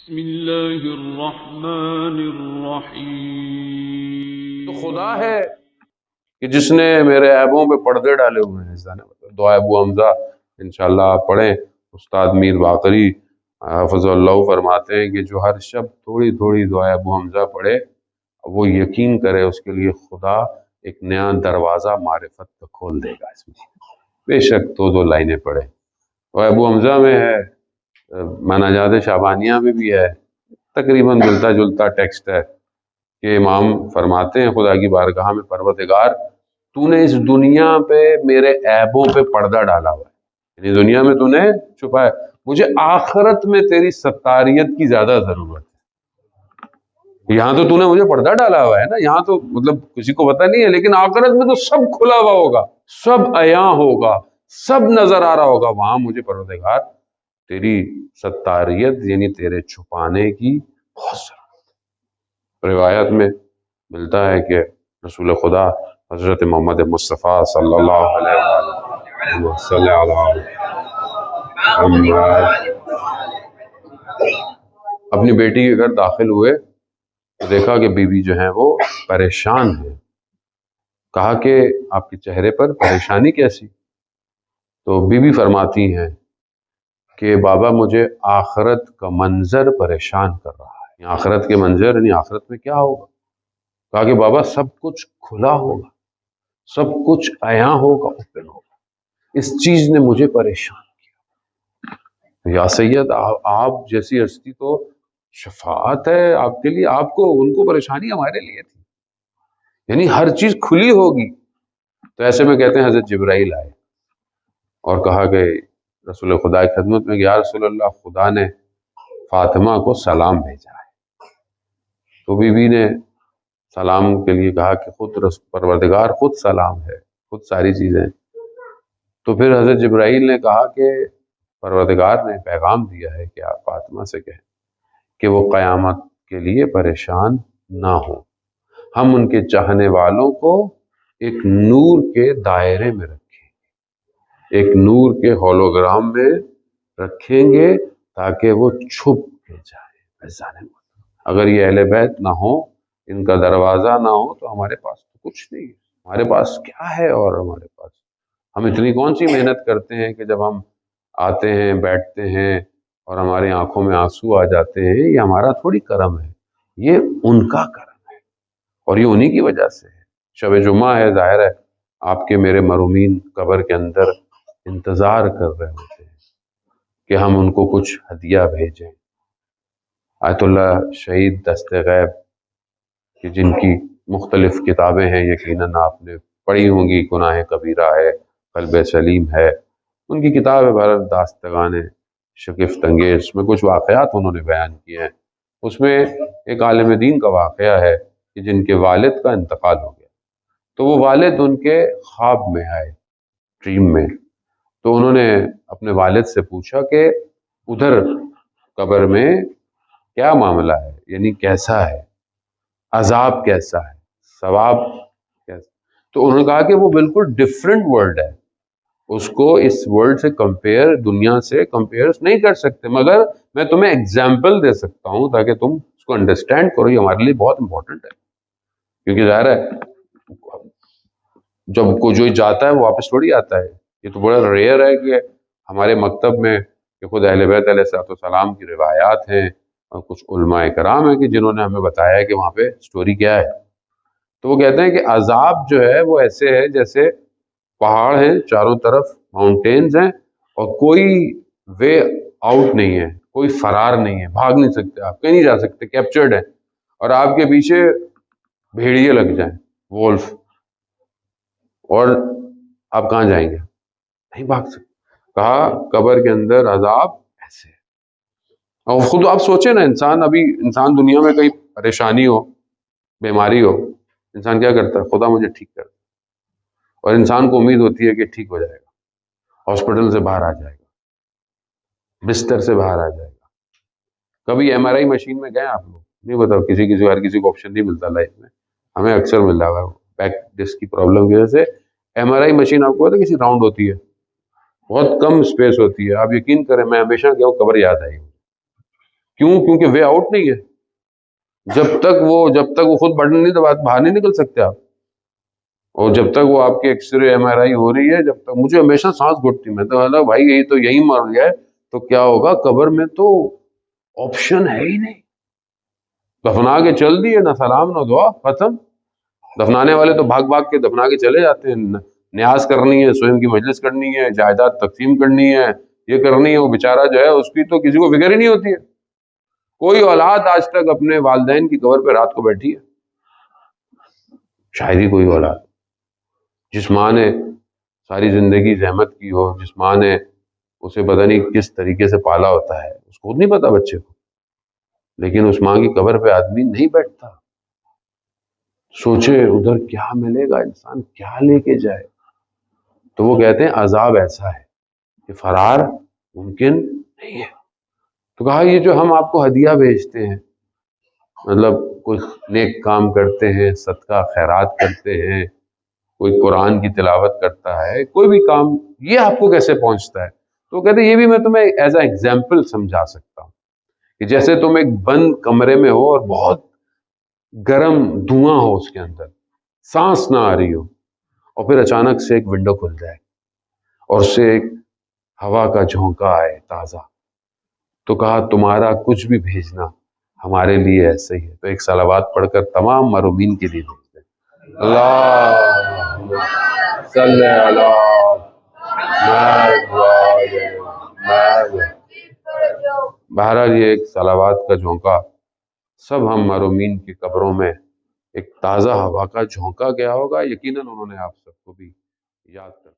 بسم اللہ الرحمن الرحیم۔ تو خدا ہے کہ جس نے میرے عیبوں پہ پردے ڈالے ہوئے ہیں۔ دعا ابو حمزہ انشاءاللہ آپ پڑھیں۔ استاد میر باقری حفظ اللہ فرماتے ہیں کہ جو ہر شب تھوڑی تھوڑی دعا ابو حمزہ پڑھے وہ یقین کرے اس کے لیے خدا ایک نیا دروازہ معرفت کا کھول دے گا۔ اس میں بے شک دو لائنیں پڑھے۔ دعا ابو حمزہ میں ہے، مناجات شعبانیہ میں بھی ہے، تقریباً ملتا جلتا ٹیکسٹ ہے کہ امام فرماتے ہیں خدا کی بارگاہ میں پروردگار تو نے اس دنیا پہ میرے عیبوں پہ پردہ ڈالا ہوا ہے، یعنی دنیا میں تو نے چھپایا، مجھے آخرت میں تیری ستاریت کی زیادہ ضرورت ہے۔ یہاں تو نے مجھے پردہ ڈالا ہوا ہے نا، یہاں تو مطلب کسی کو پتہ نہیں ہے، لیکن آخرت میں تو سب کھلا ہوا ہوگا، سب عیاں ہوگا، سب نظر آ رہا ہوگا، وہاں مجھے پروردگار تیری ستاریت یعنی تیرے چھپانے کی بہت ضرورت۔ روایت میں ملتا ہے کہ رسول خدا حضرت محمد مصطفیٰ صلی اللہ علیہ وسلم اپنی بیٹی کے گھر داخل ہوئے تو دیکھا کہ بیوی جو ہیں وہ پریشان ہیں۔ کہا کہ آپ کے چہرے پر پریشانی کیسی؟ تو بیوی فرماتی ہیں کہ بابا مجھے آخرت کا منظر پریشان کر رہا ہے۔ آخرت کے منظر یعنی آخرت میں کیا ہوگا؟ کہا کہ بابا سب کچھ کھلا ہوگا، سب کچھ عیاں ہوگا، اوپن ہوگا، اس چیز نے مجھے پریشان کیا۔ یا سید آپ جیسی ہستی تو شفاعت ہے آپ کے لیے، آپ کو ان کو پریشانی ہمارے لیے تھی، یعنی ہر چیز کھلی ہوگی۔ تو ایسے میں کہتے ہیں حضرت جبرائیل آئے اور کہا کہ رسول خدا کی خدمت میں یا رسول اللہ خدا نے فاطمہ کو سلام بھیجا ہے۔ تو بیوی نے سلام کے لیے کہا کہ خود پروردگار خود سلام ہے، خود ساری چیزیں۔ تو پھر حضرت جبرائیل نے کہا کہ پروردگار نے پیغام دیا ہے کہ آپ فاطمہ سے کہیں کہ وہ قیامت کے لیے پریشان نہ ہوں، ہم ان کے چاہنے والوں کو ایک نور کے دائرے میں رکھیں، ایک نور کے ہولوگرام میں رکھیں گے تاکہ وہ چھپ کے جائیں۔ اگر یہ اہل بیت نہ ہو، ان کا دروازہ نہ ہو تو ہمارے پاس تو کچھ نہیں ہے، ہمارے پاس کیا ہے؟ اور ہمارے پاس ہم اتنی کون سی محنت کرتے ہیں کہ جب ہم آتے ہیں بیٹھتے ہیں اور ہماری آنکھوں میں آنسو آ جاتے ہیں، یہ ہمارا تھوڑی کرم ہے، یہ ان کا کرم ہے، اور یہ انہی کی وجہ سے ہے۔ شب جمعہ ہے، ظاہر ہے آپ کے میرے مرحومین قبر کے اندر انتظار کر رہے ہوتے ہیں کہ ہم ان کو کچھ ہدیہ بھیجیں۔ آیت اللہ شہید دست غیب کہ جن کی مختلف کتابیں ہیں، یقیناً آپ نے پڑھی ہوں گی، گناہ کبیرہ ہے، قلب سلیم ہے، ان کی کتاب عبارت داستگان شگفت انگیز میں کچھ واقعات انہوں نے بیان کیے ہیں۔ اس میں ایک عالم دین کا واقعہ ہے کہ جن کے والد کا انتقال ہو گیا، تو وہ والد ان کے خواب میں آئے، ڈریم میں، تو انہوں نے اپنے والد سے پوچھا کہ ادھر قبر میں کیا معاملہ ہے، یعنی کیسا ہے، عذاب کیسا ہے، ثواب کیسا؟ تو انہوں نے کہا کہ وہ بالکل ڈیفرنٹ ورلڈ ہے، اس کو اس ورلڈ سے کمپیئر، دنیا سے کمپیئر نہیں کر سکتے، مگر میں تمہیں ایگزامپل دے سکتا ہوں تاکہ تم اس کو انڈرسٹینڈ کرو، یہ ہمارے لیے بہت امپورٹنٹ ہے، کیونکہ ظاہر ہے جب کوئی جاتا ہے وہ واپس تھوڑی آتا ہے۔ یہ تو بڑا ریئر ہے کہ ہمارے مکتب میں کہ خود اہل بیت علیہ السلام کی روایات ہیں اور کچھ علماء کرام ہیں کہ جنہوں نے ہمیں بتایا ہے کہ وہاں پہ سٹوری کیا ہے۔ تو وہ کہتے ہیں کہ عذاب جو ہے وہ ایسے ہے جیسے پہاڑ ہیں، چاروں طرف ماؤنٹینز ہیں، اور کوئی وے آؤٹ نہیں ہے، کوئی فرار نہیں ہے، بھاگ نہیں سکتے، آپ کہیں نہیں جا سکتے، کیپچرڈ ہیں، اور آپ کے پیچھے بھیڑیے لگ جائیں، وولف، اور آپ کہاں جائیں گے؟ نہیں بھاگ سکتے۔ کہا قبر کے اندر عذاب ایسے ہے۔ اور خود آپ سوچیں نا، انسان دنیا میں کئی پریشانی ہو، بیماری ہو، انسان کیا کرتا ہے؟ خدا مجھے ٹھیک کر دے، اور انسان کو امید ہوتی ہے کہ ٹھیک ہو جائے گا، ہاسپٹل سے باہر آ جائے گا، بستر سے باہر آ جائے گا۔ کبھی MRI مشین میں گئے آپ لوگ؟ نہیں بتاؤ، ہر کسی کو آپشن نہیں ملتا لائف میں، ہمیں اکثر مل رہا ہے بیک ڈسک کی پرابلم کی وجہ سے۔ MRI مشین آپ کو پتا کسی راؤنڈ ہوتی ہے، بہت کم اسپیس ہوتی ہے، آپ یقین کریں میں ہمیشہ گیا ہوں، قبر یاد آئی، کیوں؟ کیونکہ وے آؤٹ نہیں ہے. جب تک وہ خود بٹن نہیں دبا باہر نہیں نکل سکتے آپ. اور جب تک وہ آپ کی ایکس رے ایم آر آئی ہو رہی ہے، جب تک مجھے ہمیشہ سانس گھٹتی. میں تو بھائی یہی تو یہی مر گیا ہے تو کیا ہوگا؟ قبر میں تو آپشن ہے ہی نہیں. دفنا کے چل دیے، نہ سلام نہ دعا، ختم. دفنانے والے تو بھاگ بھاگ کے دفنا کے چلے جاتے ہیں. نیاز کرنی ہے، سوئم کی مجلس کرنی ہے، جائیداد تقسیم کرنی ہے، یہ کرنی ہے. وہ بیچارہ جو ہے اس کی تو کسی کو فکر ہی نہیں ہوتی ہے. کوئی اولاد آج تک اپنے والدین کی قبر پہ رات کو بیٹھی ہے؟ شاید ہی کوئی اولاد. جس ماں نے ساری زندگی زحمت کی ہو، جس ماں نے اسے پتہ نہیں کس طریقے سے پالا ہوتا ہے، اس کو خود نہیں پتا بچے کو، لیکن اس ماں کی قبر پہ آدمی نہیں بیٹھتا. سوچے ادھر کیا ملے گا، انسان کیا لے کے جائے. تو وہ کہتے ہیں عذاب ایسا ہے کہ فرار ممکن نہیں ہے. تو کہا یہ جو ہم آپ کو ہدیہ بھیجتے ہیں، مطلب کوئی نیک کام کرتے ہیں، صدقہ خیرات کرتے ہیں، کوئی قرآن کی تلاوت کرتا ہے، کوئی بھی کام، یہ آپ کو کیسے پہنچتا ہے؟ تو کہتے ہیں یہ بھی میں تمہیں ایز اے ایگزامپل سمجھا سکتا ہوں کہ جیسے تم ایک بند کمرے میں ہو اور بہت گرم دھواں ہو اس کے اندر، سانس نہ آ رہی ہو، اور پھر اچانک سے ایک ونڈو کھل جائے اور اس سے ایک ہوا کا جھونکا آئے تازہ. تو کہا تمہارا کچھ بھی بھیجنا ہمارے لیے ایسے ہی ہے. تو ایک صلوات پڑھ کر تمام مرحومین کے لیے بھیجتے ہیں. اللہ صلی علی محمد. بہرحال یہ ایک صلوات کا جھونکا سب ہم مرحومین کی قبروں میں ایک تازہ ہوا کا جھونکا گیا ہوگا. یقیناً انہوں نے آپ سب کو بھی یاد کر